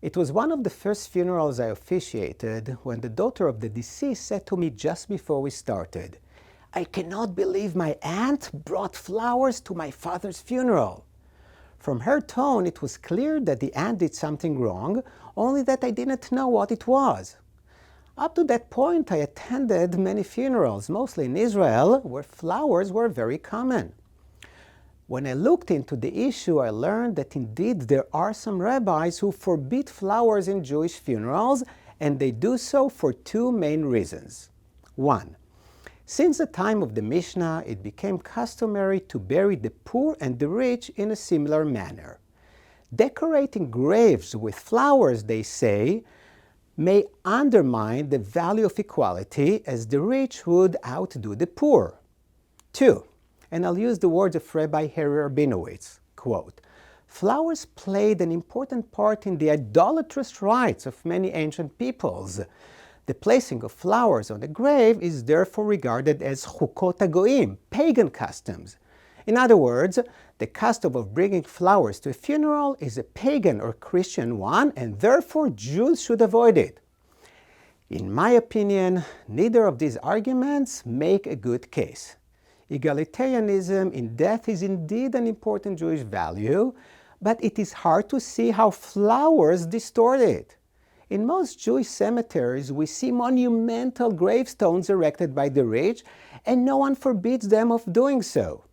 It was one of the first funerals I officiated when the daughter of the deceased said to me just before we started, "I cannot believe my aunt brought flowers to my father's funeral." From her tone, it was clear that the aunt did something wrong, only that I didn't know what it was. Up to that point, I attended many funerals, mostly in Israel, where flowers were very common. When I looked into the issue, I learned that indeed there are some rabbis who forbid flowers in Jewish funerals, and they do so for two main reasons. One, since the time of the Mishnah, it became customary to bury the poor and the rich in a similar manner. Decorating graves with flowers, they say, may undermine the value of equality, as the rich would outdo the poor. Two, and I'll use the words of Rabbi Rabinowitz, quote, "Flowers played an important part in the idolatrous rites of many ancient peoples. The placing of flowers on a grave is therefore regarded as chukot hagoyim, pagan customs. In other words, the custom of bringing flowers to a funeral is a pagan or Christian one, and therefore Jews should avoid it." In my opinion, neither of these arguments make a good case. Egalitarianism in death is indeed an important Jewish value, but it is hard to see how flowers distort it. In most Jewish cemeteries, we see monumental gravestones erected by the rich, and no one forbids them of doing so.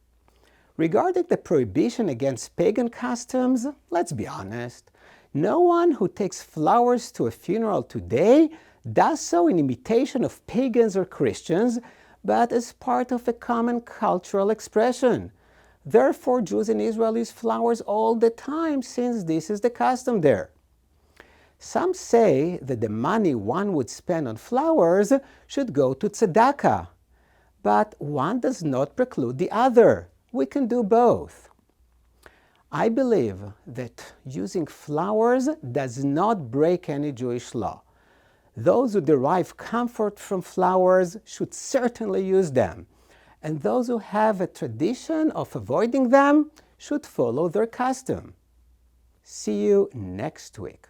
Regarding the prohibition against pagan customs, let's be honest, no one who takes flowers to a funeral today does so in imitation of pagans or Christians, but as part of a common cultural expression. Therefore, Jews in Israel use flowers all the time, since this is the custom there. Some say that the money one would spend on flowers should go to tzedakah, but one does not preclude the other. We can do both. I believe that using flowers does not break any Jewish law. Those who derive comfort from flowers should certainly use them, and those who have a tradition of avoiding them should follow their custom. See you next week.